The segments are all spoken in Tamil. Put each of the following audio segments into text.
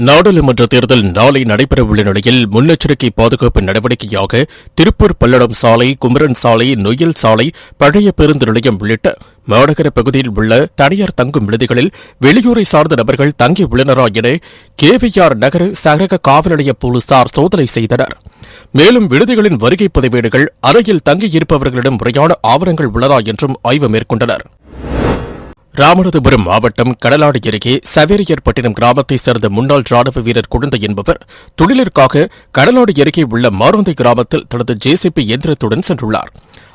நாடாளுமன்ற தேர்தல் நாளை நடைபெறவுள்ள நிலையில் முன்னெச்சரிக்கை பாதுகாப்பு நடவடிக்கையாக திருப்பூர் பல்லடம் சாலை, குமரன் சாலை, நொய்யல் சாலை, பழைய பேருந்து நிலையம் உள்ளிட்ட மாநகர பகுதியில் உள்ள தனியார் தங்கும் விடுதிகளில் வெளியூரை சார்ந்த நபர்கள் தங்கியுள்ளனரா என கேவிஆர் நகர சரக காவல் நிலைய போலீசார் சோதனை செய்தனர். மேலும் விடுதிகளின் வருகை பதிவேடுகள், அறையில் தங்கியிருப்பவர்களிடம் முறையான ஆவணங்கள் உள்ளதா என்றும் ஆய்வு மேற்கொண்டனர். ராமநாதபுரம் மாவட்டம் கடலாடி அருகே சவேரியர்பட்டினம் கிராமத்தைச் சேர்ந்த முன்னாள் ராணுவ வீரர் குழந்தை என்பவர் தொழிலிற்காக கடலாடி அருகே உள்ள மாரோந்தை கிராமத்தில் தனது ஜேசிபி இயந்திரத்துடன் சென்றுள்ளார்.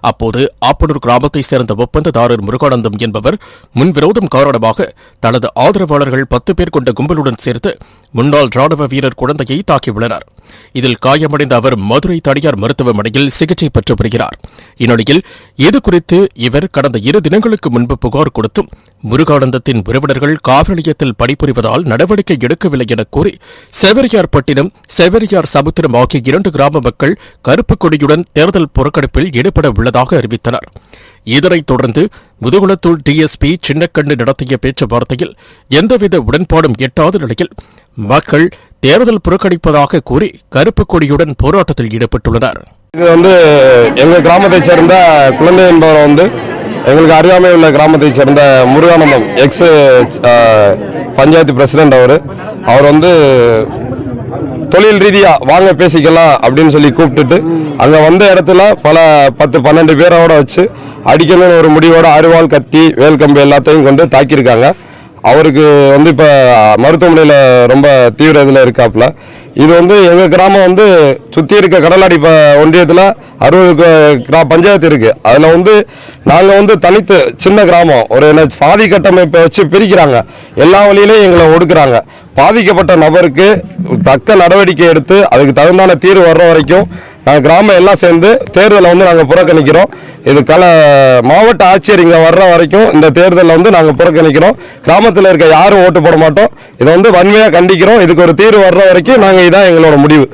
அப்போது ஆப்பனூர் கிராமத்தைச் சேர்ந்த ஒப்பந்ததாரர் முருகானந்தம் என்பவர் முன்விரோதம் காரணமாக தனது ஆதரவாளர்கள் 10 பேர் கொண்ட கும்பலுடன் சேர்த்து முன்னாள் ராணுவ வீரர் குழந்தையை தாக்கியுள்ளனர். இதில் காயமடைந்த அவர் மதுரை தனியார் மருத்துவமனையில் சிகிச்சை பெற்று வருகிறார். இந்நிலையில் இதுகுறித்து இவர் கடந்த 2 தினங்களுக்கு முன்பு புகார் கொடுத்தும் முருகானந்தத்தின் உறவினர்கள் காவல் நிலையத்தில் பணிபுரிவதால் நடவடிக்கை எடுக்கவில்லை என கூறி செவரியார்பட்டினம், செவரியார் சமுத்திரம் ஆகிய 2 கிராம மக்கள் கருப்பு கொடியுடன் தேர்தல் புறக்கணிப்பில் ஈடுபட உள்ளதாக அறிவித்தனர். இதனைத் தொடர்ந்து முதுகுளத்தூர் டிஎஸ்பி சின்னக்கண்ணு நடத்திய பேச்சுவார்த்தையில் எந்தவித உடன்பாடும் எட்டாத நிலையில் மக்கள் தேர்தல் புறக்கணிப்பதாக கூறி கருப்பு கொடியுடன் போராட்டத்தில் ஈடுபட்டுள்ளனர். இது எங்க கிராமத்தை சேர்ந்த குழந்தை என்பவர் எங்களுக்கு அறியாமை உள்ள கிராமத்தை சேர்ந்த முருகானந்தம் எக்ஸ் பஞ்சாயத்து பிரசிடென்ட் அவர் தொழில் ரீதியா வாங்க பேசிக்கலாம் அப்படின்னு சொல்லி கூப்பிட்டுட்டு அங்க வந்த இடத்துல பல 10-12 பேரோட வச்சு அடிக்கணும்னு ஒரு முடிவோட அருவாள், கத்தி, வேல்கம்பு எல்லாத்தையும் கொண்டு தாக்கியிருக்காங்க. அவருக்கு இப்ப மருத்துவமனையில ரொம்ப தீவிர இதுல இருக்காப்புல. இது எங்க கிராமம் சுத்தி இருக்க கடலாடி ஒன்றியத்துல 60 பஞ்சாயத்து இருக்கு. அதுல நாங்க தனித்து சின்ன கிராமம், ஒரு சாதி கட்டமைப்பை வச்சு பிரிக்கிறாங்க. எல்லா வழியிலையும் எங்களை ஒடுக்குறாங்க. பாதிக்கப்பட்ட நபருக்கு தக்க நடவடிக்கை எடுத்து அதுக்கு தகுந்தான தீர்வு வர்ற வரைக்கும் நாங்கள் கிராமம் எல்லாம் சேர்ந்து தேர்தலை நாங்கள் புறக்கணிக்கிறோம். இது மாவட்ட ஆட்சியர் இங்கே வர்ற வரைக்கும் இந்த தேர்தலை நாங்கள் புறக்கணிக்கிறோம். கிராமத்தில் இருக்க யாரும் ஓட்டு போட மாட்டோம். இதை வன்மையாக கண்டிக்கிறோம். இதுக்கு ஒரு தீர்வு வர்ற வரைக்கும் நாங்கள் இதான் எங்களோட முடிவு.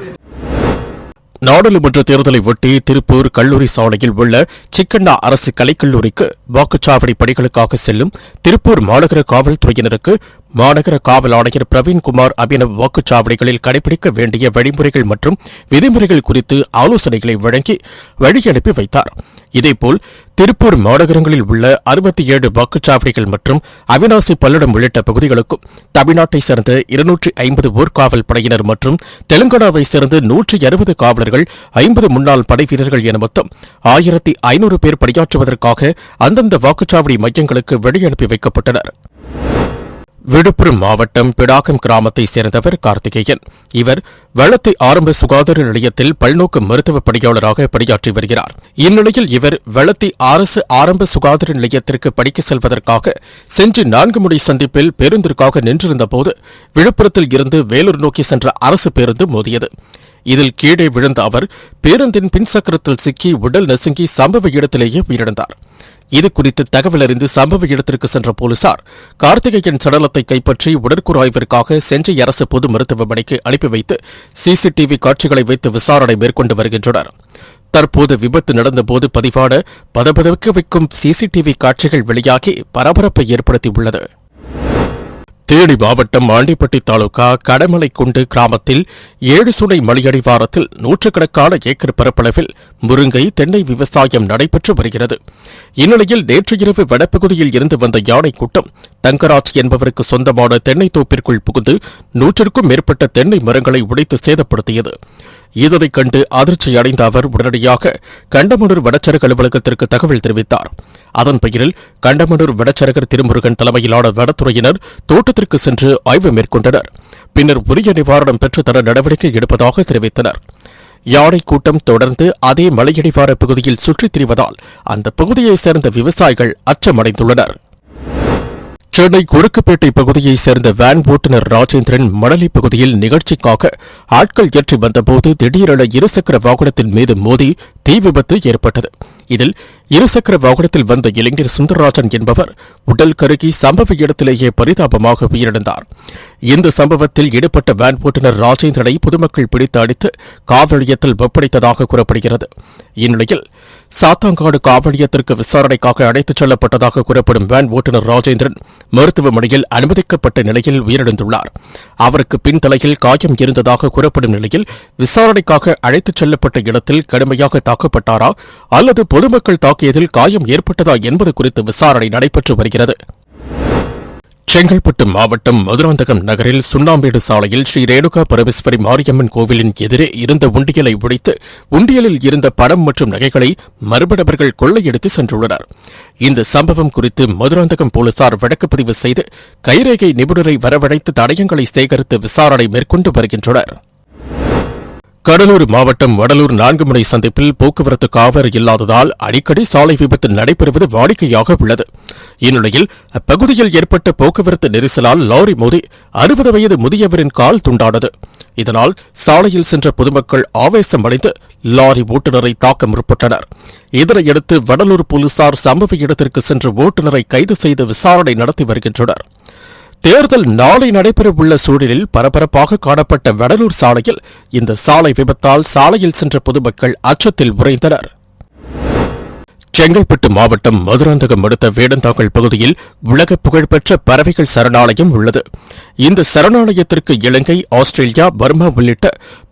நாடாளுமன்ற தேர்தலை ஒட்டி திருப்பூர் கல்லூரி சாலையில் உள்ள சிக்கண்ணா அரசு கலைக்கல்லூரிக்கு வாக்குச்சாவடி பணிகளுக்காக செல்லும் திருப்பூர் மாநகர காவல்துறையினருக்கு மாநகர காவல் ஆணையர் பிரவீன்குமார் அபினவ் வாக்குச்சாவடிகளில் கடைபிடிக்க வேண்டிய வழிமுறைகள் மற்றும் விதிமுறைகள் குறித்து ஆலோசனைகளை வழங்கி வழியனுப்பி வைத்தார். இதேபோல் திருப்பூர் மாநகரங்களில் உள்ள 67 வாக்குச்சாவடிகள் மற்றும் அவினாசி, பல்லடம் உள்ளிட்ட பகுதிகளுக்கும் தமிழ்நாட்டைச் சேர்ந்த 250 ஊர்காவல் படையினர் மற்றும் தெலுங்கானாவைச் சேர்ந்த 160 காவலர்கள், 50 முன்னாள் படை வீரர்கள் என மொத்தம் 1500 பேர் பணியாற்றுவதற்காக அந்தந்த வாக்குச்சாவடி மையங்களுக்கு வெளியனுப்பி வைக்கப்பட்டனர். விழுப்புரம் மாவட்டம் பிடாகம் கிராமத்தைச் சேர்ந்தவர் கார்த்திகேயன். இவர் வளத்தி ஆரம்ப சுகாதார நிலையத்தில் பல்நோக்கு மருத்துவ பணியாளராக பணியாற்றி வருகிறார். இந்நிலையில் இவர் வளத்தி அரசு ஆரம்ப சுகாதார நிலையத்திற்கு படிக்க செல்வதற்காக சென்று 4 முடி சந்திப்பில் பேருந்திற்காக நின்றிருந்தபோது விழுப்புரத்தில் இருந்து வேலூர் நோக்கி சென்ற அரசு பேருந்து மோதியது. இதில் கீழே விழுந்த அவர் பேருந்தின் பின்சக்கரத்தில் சிக்கி உடல் நசுங்கி சம்பவ இடத்திலேயே உயிரிழந்தார். இதுகுறித்து தகவல் அறிந்து சம்பவ இடத்திற்கு சென்ற போலீசார் கார்த்திகேயன் சடலத்தை கைப்பற்றி உடற்கூறாய்விற்காக செஞ்சி அரசு பொது மருத்துவமனைக்கு அனுப்பி வைத்து சிசிடிவி காட்சிகளை வைத்து விசாரணை மேற்கொண்டு வருகின்றனர். தற்போது விபத்து நடந்தபோது பதிவான பதபதக்க வைக்கும் சிசிடிவி காட்சிகள் வெளியாகி பரபரப்பை ஏற்படுத்தியுள்ளது. தேனி மாவட்டம் ஆண்டிப்பட்டி தாலுகா கடமலைக்குண்டு கிராமத்தில் 7 சுனை மலையடிவாரத்தில் 100கணக்கான ஏக்கர் பரப்பளவில் முருங்கை, தென்னை விவசாயம் நடைபெற்று வருகிறது. இந்நிலையில் நேற்று இரவு வடப்பகுதியில் இருந்து வந்த யானை கூட்டம் தங்கராஜ் என்பவருக்கு சொந்தமான தென்னை தோப்பிற்குள் புகுந்து 100க்கும் மேற்பட்ட தென்னை மரங்களை உடைத்து சேதப்படுத்தியது. இதனைக் கண்டு அதிர்ச்சி அடைந்த அவர் உடனடியாக கண்டமனூர் வனச்சரக அலுவலகத்திற்கு தகவல் தெரிவித்தார். அதன் பெயரில் கண்டமனூர் வனச்சரகர் திருமுருகன் தலைமையிலான வனத்துறையினர் தோட்டத்திற்கு சென்று ஆய்வு மேற்கொண்டனர். பின்னர் உரிய நிவாரணம் பெற்றுத்தர நடவடிக்கை எடுப்பதாக தெரிவித்தனர். யானை கூட்டம் தொடர்ந்து அதே மலையடிவார பகுதியில் சுற்றித் திரிவதால் அந்த பகுதியைச் சேர்ந்த விவசாயிகள் அச்சமடைந்துள்ளனர். சென்னை குறுக்குப்பேட்டை பகுதியைச் சேர்ந்த வேன் ஓட்டுநர் ராஜேந்திரன் மணலி பகுதியில் நிகழ்ச்சிக்காக ஆட்கள் ஏற்றி வந்தபோது திடீரென இருசக்கர வாகனத்தின் மீது மோதி தீ விபத்து ஏற்பட்டது. இதில் இருசக்கர வாகனத்தில் வந்த இளைஞர் சுந்தரராஜன் என்பவர் உடல் கருகி சம்பவ இடத்திலேயே பரிதாபமாக உயிரிழந்தார். இந்த சம்பவத்தில் ஈடுபட்ட வேன் ஓட்டுநர் ராஜேந்திரனை பொதுமக்கள் பிடித்து அடித்து காவல் நிலையத்தில் ஒப்படைத்ததாக கூறப்படுகிறது. இந்நிலையில் சாத்தாங்காடு காவல் நிலையத்திற்கு விசாரணைக்காக அழைத்துச் செல்லப்பட்டதாக கூறப்படும் வேன் ஓட்டுநர் ராஜேந்திரன் மருத்துவமனையில் அனுமதிக்கப்பட்ட நிலையில் உயிரிழந்துள்ளார். அவருக்கு பின்தலையில் காயம் இருந்ததாக கூறப்படும் நிலையில் விசாரணைக்காக அழைத்துச் செல்லப்பட்ட இடத்தில் கடுமையாக தாக்கப்பட்டாரா அல்லது பொதுமக்கள் தாக்கியதில் காயம் ஏற்பட்டதா என்பது குறித்து விசாரணை நடைபெற்று வருகிறது. செங்கல்பட்டு மாவட்டம் மதுராந்தகம் நகரில் சுண்ணாம்பேடு சாலையில் ஸ்ரீ ரேணுகா பரமேஸ்வரி மாரியம்மன் கோவிலின் எதிரே இருந்த உண்டியலை உடைத்து உண்டியலில் இருந்த பணம் மற்றும் நகைகளை மர்ம நபர்கள் கொள்ளையடித்து சென்றுள்ளனர். இந்த சம்பவம் குறித்து மதுராந்தகம் போலீசார் வழக்குப்பதிவு செய்து கைரேகை நிபுணரை வரவழைத்து தடயங்களை சேகரித்து விசாரணை மேற்கொண்டு வருகின்றனர். கடலூர் மாவட்டம் வடலூர் 4 முனை சந்திப்பில் போக்குவரத்து காவல் இல்லாததால் அடிக்கடி சாலை விபத்து நடைபெறுவது வாடிக்கையாக உள்ளது. இந்நிலையில் அப்பகுதியில் ஏற்பட்ட போக்குவரத்து நெரிசலால் லாரி மோதி 60 வயது முதியவரின் கால் துண்டானது. இதனால் சாலையில் சென்ற பொதுமக்கள் ஆவேசமடைந்து லாரி ஓட்டுநரை தாக்க முற்பட்டனர். இதனையடுத்து வடலூர் போலீசார் சம்பவ இடத்திற்கு சென்று ஓட்டுநரை கைது செய்து விசாரணை நடத்தி வருகின்றனர். தேர்தல் நாளை நடைபெறவுள்ள சூழலில் பரபரப்பாக காணப்பட்ட வடலூர் சாலையில் இந்த சாலை விபத்தால் சாலையில் சென்ற பொதுமக்கள் அச்சத்தில் உறைந்தனர். செங்கல்பட்டு மாவட்டம் மதுராந்தகம் அடுத்த வேடந்தாங்கல் பகுதியில் உலக புகழ்பெற்ற பறவைகள் சரணாலயம் உள்ளது. இந்த சரணாலயத்திற்கு இலங்கை, ஆஸ்திரேலியா, பர்மா உள்ளிட்ட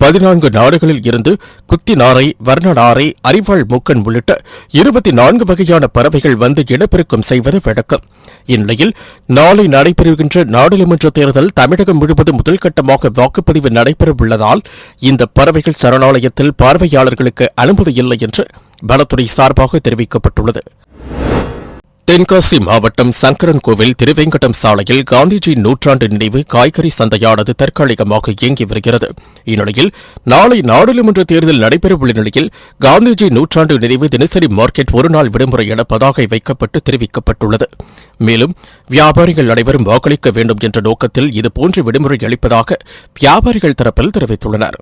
14 நாடுகளில் இருந்து குத்தி நாரை, வர்ண நாரை, அரிவாள் மூக்கன் உள்ளிட்ட 24 வகையான பறவைகள் வந்து இனப்பெருக்கம் செய்வது வழக்கம். இந்நிலையில் நாளை நடைபெறுகின்ற நாடாளுமன்ற தேர்தல் தமிழகம் முழுவதும் முதல்கட்டமாக வாக்குப்பதிவு நடைபெறவுள்ளதால் இந்த பறவைகள் சரணாலயத்தில் பார்வையாளர்களுக்கு அனுமதி இல்லை என்று வனத்துறை சார்பாக தெரிவிக்கப்பட்டுள்ளது. தென்காசி மாவட்டம் சங்கரன்கோவில் திருவேங்கடம் சாலையில் காந்திஜி நூற்றாண்டு நினைவு காய்கறி சந்தையானது தற்காலிகமாக இயங்கி வருகிறது. இந்நிலையில் நாளை நாடாளுமன்ற தேர்தல் நடைபெறவுள்ள நிலையில் காந்திஜி நூற்றாண்டு நினைவு தினசரி மார்க்கெட் ஒருநாள் விடுமுறை என பதாகை வைக்கப்பட்டு தெரிவிக்கப்பட்டுள்ளது. மேலும் வியாபாரிகள் அனைவரும் வாக்களிக்க வேண்டும் என்ற நோக்கத்தில் இதுபோன்ற விடுமுறை அளிப்பதாக வியாபாரிகள் தரப்பில் தெரிவித்துள்ளனர்.